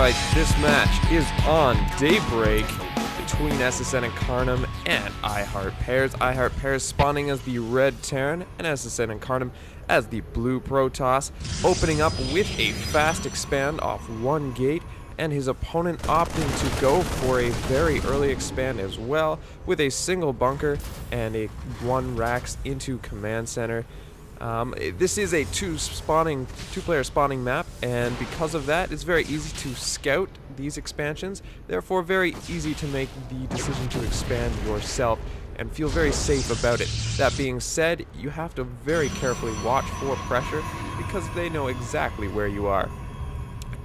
right, this match is on Daybreak between SSNIncarnum and IheartPears. IheartPears spawning as the red Terran and SSNIncarnum as the blue Protoss, opening up with a fast expand off one gate, and his opponent opting to go for a very early expand as well with a single bunker and a one racks into command center. This is a two-player spawning map, and because of that, it's very easy to scout these expansions. Therefore, very easy to make the decision to expand yourself and feel very safe about it. That being said, you have to very carefully watch for pressure because they know exactly where you are.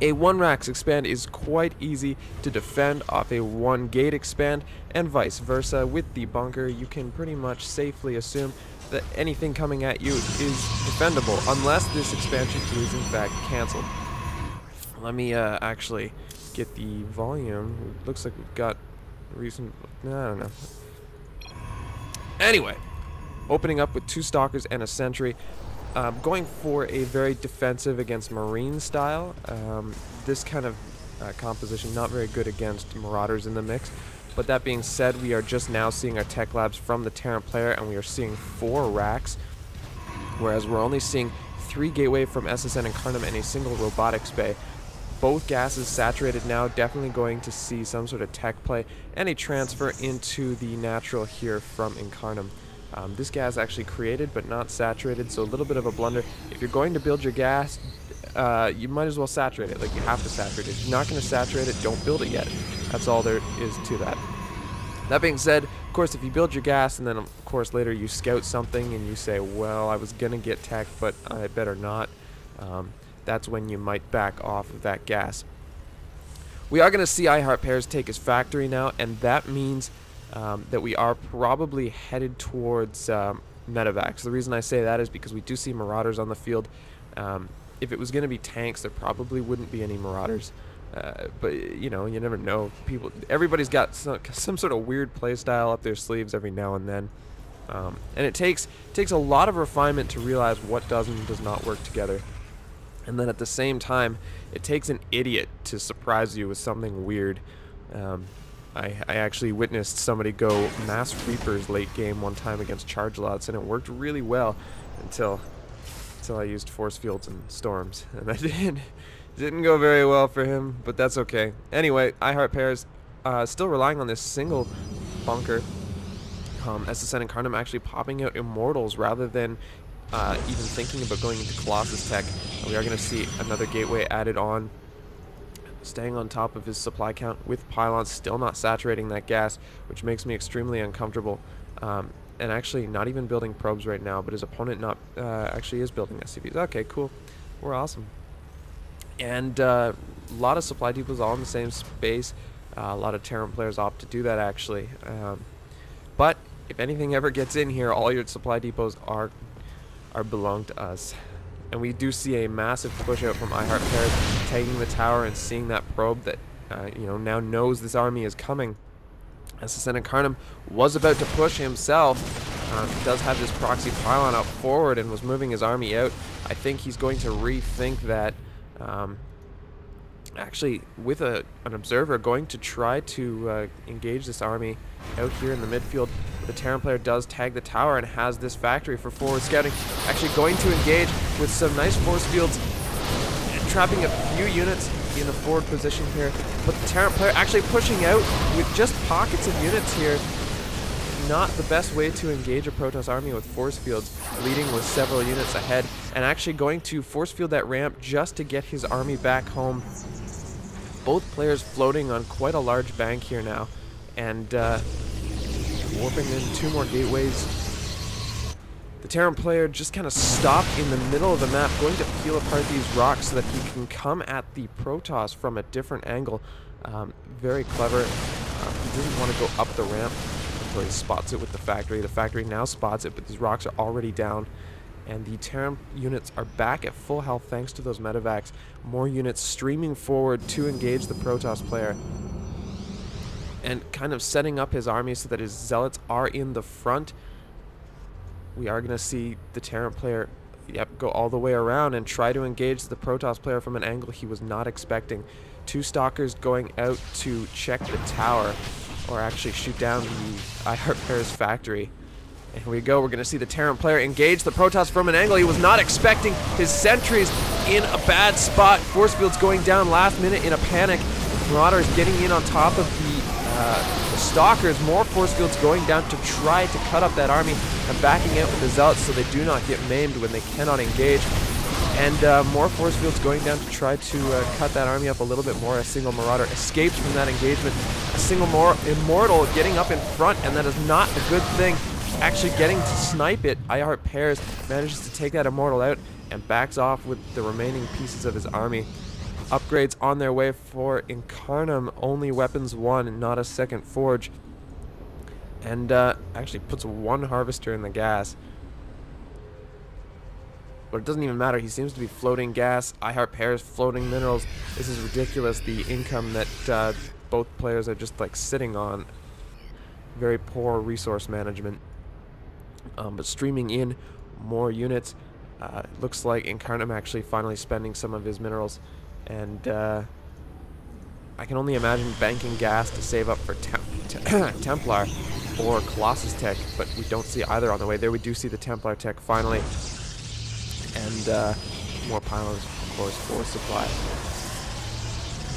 A one racks expand is quite easy to defend off a one gate expand, and vice versa. With the bunker, you can pretty much safely assume that anything coming at you is defendable, unless this expansion is in fact cancelled. Let me actually get the volume. Looks like we've got recent. I don't know. Anyway, opening up with two stalkers and a sentry. Going for a very defensive against Marine style. This kind of composition not very good against Marauders in the mix. But that being said, we are just now seeing our tech labs from the Terran player, and we are seeing 4 racks, whereas we're only seeing 3 gateway from SSNIncarnum and a single robotics bay. Both gases saturated now, definitely going to see some sort of tech play and a transfer into the natural here from Incarnum. This gas actually created but not saturated, so a little bit of a blunder. If you're going to build your gas, you might as well saturate it. Like, you have to saturate it. If you're not going to saturate it, don't build it yet. That's all there is to that. That being said, of course, if you build your gas and then of course later you scout something and you say, well, I was going to get tech, but I better not, that's when you might back off of that gas. We are going to see IheartPears take his factory now, and that means that we are probably headed towards medevacs. The reason I say that is because we do see Marauders on the field. If it was going to be tanks, there probably wouldn't be any Marauders. But you know, you never know. Everybody's got some sort of weird playstyle up their sleeves every now and then, and it takes a lot of refinement to realize what does and does not work together. And then at the same time, it takes an idiot to surprise you with something weird. I actually witnessed somebody go Mass Reapers late game one time against Charge Lots, and it worked really well until I used Force Fields and Storms, and that didn't go very well for him, but that's okay. Anyway, IheartPears still relying on this single bunker. SSNIncarnum actually popping out Immortals rather than even thinking about going into Colossus tech. We are going to see another gateway added on, staying on top of his supply count with pylons, still not saturating that gas, which makes me extremely uncomfortable. And actually not even building probes right now, but his opponent not actually is building SCVs. Okay, cool. We're awesome. And a lot of supply depots all in the same space. A lot of Terran players opt to do that actually. But if anything ever gets in here, all your supply depots are belong to us. And we do see a massive push out from IheartPears, taking the tower and seeing that probe that you know, now knows this army is coming. SSNIncarnum was about to push himself. He does have this proxy pylon out forward and was moving his army out. I think he's going to rethink that. Actually, with an observer, going to try to engage this army out here in the midfield. The Terran player does tag the tower and has this factory for forward scouting. Actually going to engage with some nice force fields, trapping a few units in the forward position here. But the Terran player actually pushing out with just pockets of units here. Not the best way to engage a Protoss army with force fields, leading with several units ahead, and actually going to force field that ramp just to get his army back home. Both players floating on quite a large bank here now, and warping in 2 more gateways. The Terran player just kind of stopped in the middle of the map, going to peel apart these rocks so that he can come at the Protoss from a different angle. Very clever. He doesn't want to go up the ramp until he spots it with the factory. The factory now spots it, but these rocks are already down. And the Terran units are back at full health thanks to those medevacs. More units streaming forward to engage the Protoss player, and kind of setting up his army so that his zealots are in the front. We are going to see the Terran player go all the way around and try to engage the Protoss player from an angle he was not expecting. 2 stalkers going out to check the tower, or actually shoot down the IheartPears factory. And here we go, we're going to see the Terran player engage the Protoss from an angle he was not expecting. His sentries in a bad spot. Force fields going down last minute in a panic. Marauders getting in on top of the Stalkers. More force fields going down to try to cut up that army and backing out with the Zealots so they do not get maimed when they cannot engage. And more force fields going down to try to cut that army up a little bit more. A single Marauder escapes from that engagement. A single more Immortal getting up in front, and that is not a good thing. Actually getting to snipe it, IheartPears manages to take that Immortal out and backs off with the remaining pieces of his army. Upgrades on their way for Incarnum, only weapons 1 and not a second forge. And actually puts 1 harvester in the gas. But it doesn't even matter, he seems to be floating gas, IheartPears floating minerals. This is ridiculous, the income that both players are just like sitting on. Very poor resource management. But streaming in more units, looks like Incarnum actually finally spending some of his minerals, and I can only imagine banking gas to save up for Templar or Colossus tech, but we don't see either on the way. There we do see the Templar tech finally, and more pylons, of course, for supply.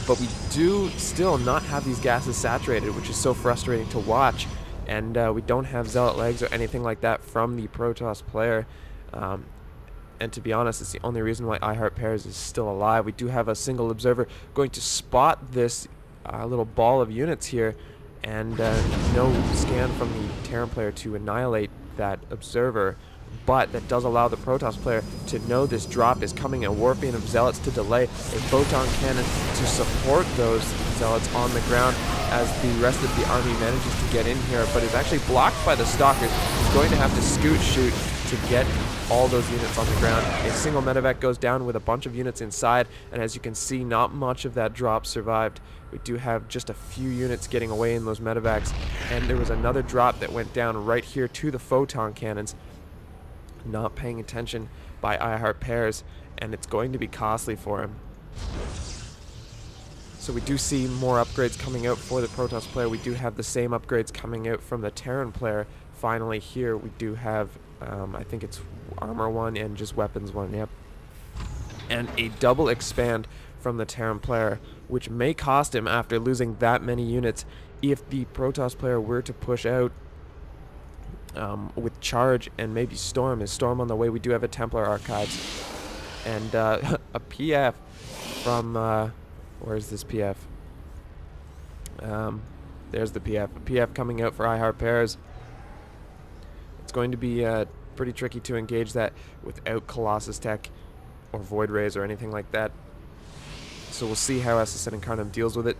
But we do still not have these gases saturated, which is so frustrating to watch. And we don't have Zealot legs or anything like that from the Protoss player. And to be honest, it's the only reason why IheartPears is still alive. We do have a single observer going to spot this little ball of units here, and no scan from the Terran player to annihilate that observer. But that does allow the Protoss player to know this drop is coming, a warping of Zealots to delay, a photon cannon to support those Zealots on the ground as the rest of the army manages to get in here, but is actually blocked by the Stalkers. He's going to have to scoot shoot to get all those units on the ground. A single medevac goes down with a bunch of units inside, and as you can see, not much of that drop survived. We do have just a few units getting away in those medevacs, and there was another drop that went down right here to the photon cannons. Not paying attention by IheartPears, and it's going to be costly for him. So we do see more upgrades coming out for the Protoss player. We do have the same upgrades coming out from the Terran player. Finally here we do have, I think it's armor 1 and just weapons 1, yep. And a double expand from the Terran player, which may cost him after losing that many units if the Protoss player were to push out with charge and maybe storm. Is storm on the way? We do have a Templar archives and a PF from where's this PF? There's the PF. A PF coming out for IheartPears. It's going to be pretty tricky to engage that without Colossus tech or Void Rays or anything like that. So we'll see how SSNIncarnum deals with it.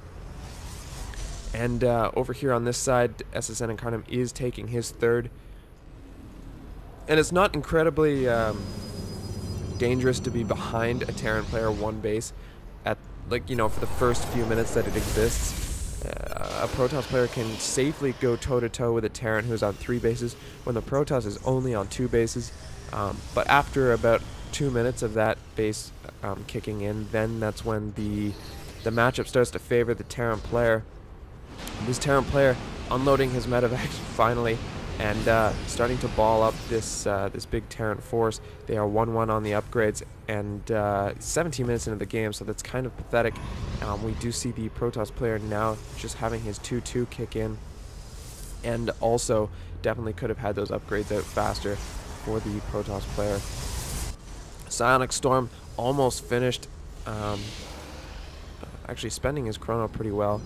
And over here on this side, SSNIncarnum is taking his 3rd. And it's not incredibly dangerous to be behind a Terran player 1 base at, like, you know, for the first few minutes that it exists. A Protoss player can safely go toe-to-toe with a Terran who's on 3 bases when the Protoss is only on 2 bases. But after about 2 minutes of that base kicking in, then that's when the matchup starts to favor the Terran player. This Terran player unloading his medevacs finally, and starting to ball up this this big Terran force. They are 1-1 on the upgrades, and 17 minutes into the game, so that's kind of pathetic. We do see the Protoss player now just having his 2-2 kick in, and also definitely could have had those upgrades out faster for the Protoss player. Psionic Storm almost finished, actually spending his chrono pretty well.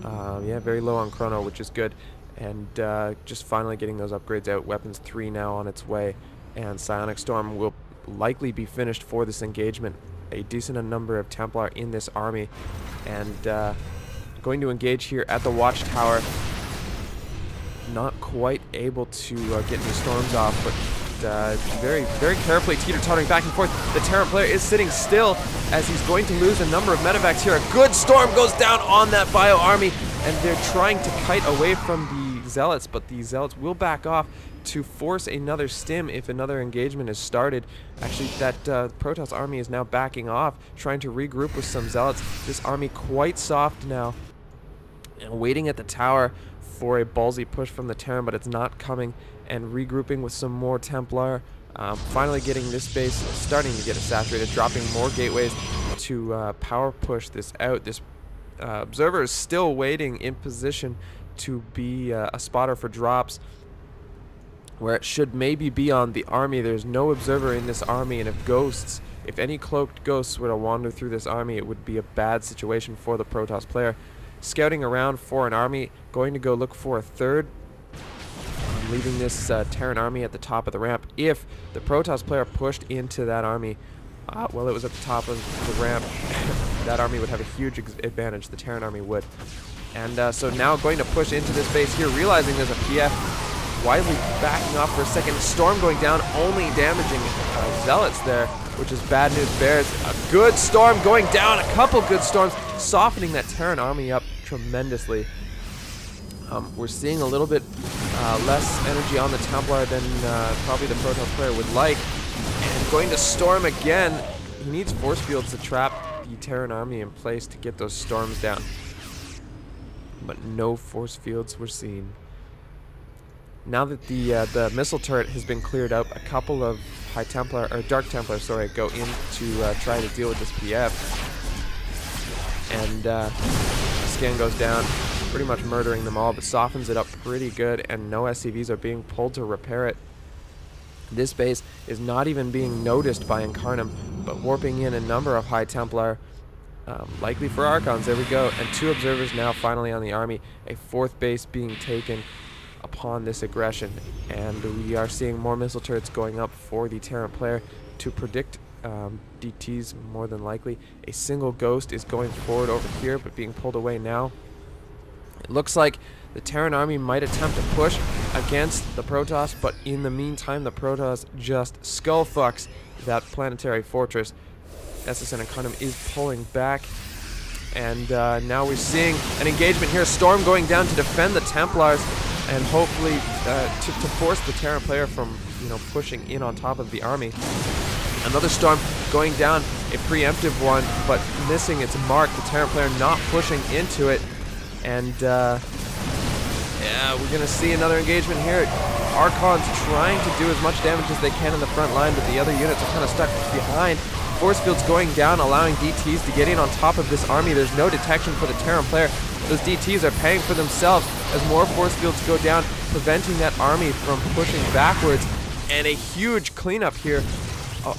Yeah, very low on chrono, which is good. And just finally getting those upgrades out. Weapons 3 now on its way, and Psionic Storm will likely be finished for this engagement. A decent number of Templar in this army, and going to engage here at the Watchtower. Not quite able to get any storms off, but very, very carefully teeter-tottering back and forth. The Terran player is sitting still as he's going to lose a number of medevacs here. A good storm goes down on that bio army, and they're trying to kite away from the Zealots, but the Zealots will back off to force another stim if another engagement is started. Actually, that Protoss army is now backing off, trying to regroup with some Zealots. This army quite soft now, and waiting at the tower for a ballsy push from the Terran, but it's not coming, and regrouping with some more Templar. Finally getting this base starting to get it saturated, dropping more gateways to power push this out. This observer is still waiting in position to be a spotter for drops, where it should maybe be on the army. There's no observer in this army, and if any cloaked ghosts were to wander through this army, it would be a bad situation for the Protoss player. Scouting around for an army, going to go look for a third, leaving this Terran army at the top of the ramp. If the Protoss player pushed into that army while it was at the top of the ramp, that army would have a huge advantage. The Terran army would. And so now going to push into this base here, realizing there's a PF, wisely backing off for a second. Storm going down, only damaging Zealots there, which is bad news bears. A good storm going down, a couple good storms, softening that Terran army up tremendously. We're seeing a little bit less energy on the Templar than probably the Protoss player would like. And going to storm again. He needs force fields to trap the Terran army in place to get those storms down. But no force fields were seen. Now that the missile turret has been cleared up, a couple of Dark Templar, go in to try to deal with this PF. And scan goes down, pretty much murdering them all, but softens it up pretty good, and no SCVs are being pulled to repair it. This base is not even being noticed by Incarnum, but warping in a number of High Templar, likely for Archons. There we go, and 2 observers now finally on the army, a 4th base being taken upon this aggression, and we are seeing more missile turrets going up for the Terran player to predict DTs more than likely. A single ghost is going forward over here, but being pulled away now. It looks like the Terran army might attempt to push against the Protoss, but in the meantime, the Protoss just skull fucks that planetary fortress. SSNIncarnum is pulling back, and now we're seeing an engagement here. Storm going down to defend the Templars, and hopefully to force the Terran player from pushing in on top of the army. Another storm going down, a preemptive one, but missing its mark. The Terran player not pushing into it. And yeah, we're going to see another engagement here. Archons trying to do as much damage as they can in the front line, but the other units are kind of stuck behind. Force fields going down, allowing DTs to get in on top of this army. There's no detection for the Terran player. Those DTs are paying for themselves as more force fields go down, preventing that army from pushing backwards. And a huge cleanup here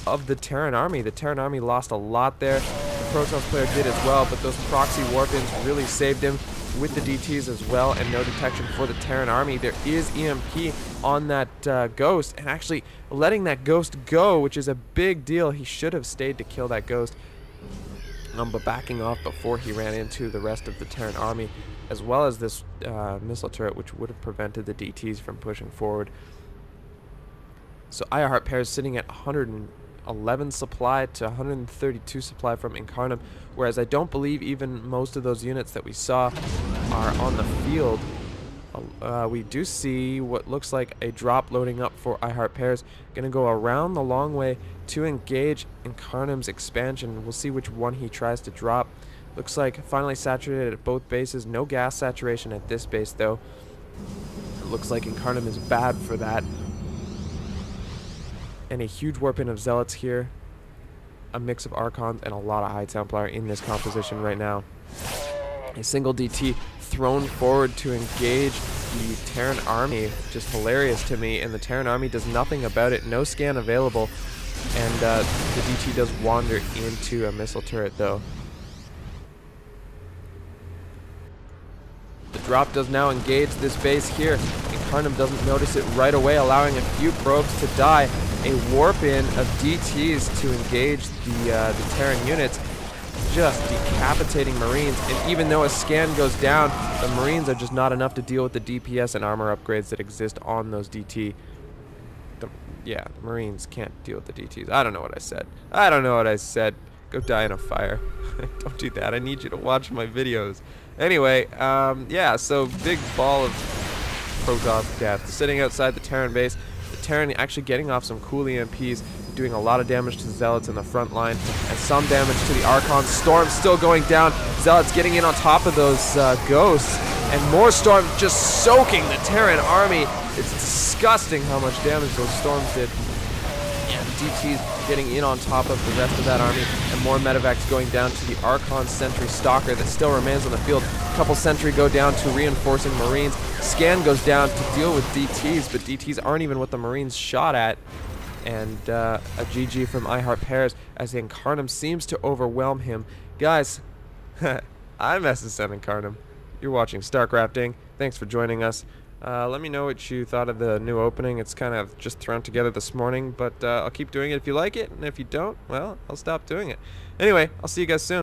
of the Terran army. The Terran army lost a lot there. The Protoss player did as well, but those proxy warp-ins really saved him with the DTs as well, and no detection for the Terran army. There is EMP on that ghost, and actually letting that ghost go, which is a big deal. He should have stayed to kill that ghost, but backing off before he ran into the rest of the Terran army, as well as this missile turret, which would have prevented the DTs from pushing forward. So IheartPears sitting at 111 supply to 132 supply from Incarnum, whereas I don't believe even most of those units that we saw are on the field. We do see what looks like a drop loading up for IheartPears. Going to go around the long way to engage Incarnum's expansion. We'll see which one he tries to drop. Looks like finally saturated at both bases. No gas saturation at this base though. It looks like Incarnum is bad for that. And a huge warp-in of Zealots here. A mix of Archons and a lot of High Templar in this composition right now. A single DT thrown forward to engage the Terran army. Just hilarious to me. And the Terran army does nothing about it. No scan available. And the DT does wander into a missile turret though. The drop does now engage this base here. Incarnum doesn't notice it right away, allowing a few probes to die. A warp-in of DTs to engage the Terran units, just decapitating Marines. And even though a scan goes down, the Marines are just not enough to deal with the DPS and armor upgrades that exist on those DT. Yeah, the Marines can't deal with the DTs. I don't know what I said. I don't know what I said. Go die in a fire. Don't do that. I need you to watch my videos. Anyway, yeah, so big ball of Protoss death. Sitting outside the Terran base, the Terran actually getting off some cool EMPs, doing a lot of damage to the Zealots in the front line, and some damage to the Archon. Storm still going down. Zealots getting in on top of those Ghosts, and more Storm just soaking the Terran army. It's disgusting how much damage those Storms did. And DT's getting in on top of the rest of that army, and more medevacs going down to the Archon Sentry Stalker that still remains on the field. A couple Sentry go down to reinforcing Marines. Scan goes down to deal with DTs, but DTs aren't even what the Marines shot at. And a GG from IheartPears as the Incarnum seems to overwhelm him. Guys, I'm SSNIncarnum. You're watching StarCrafting. Thanks for joining us. Let me know what you thought of the new opening. It's kind of just thrown together this morning, but I'll keep doing it if you like it, and if you don't, well, I'll stop doing it. Anyway, I'll see you guys soon.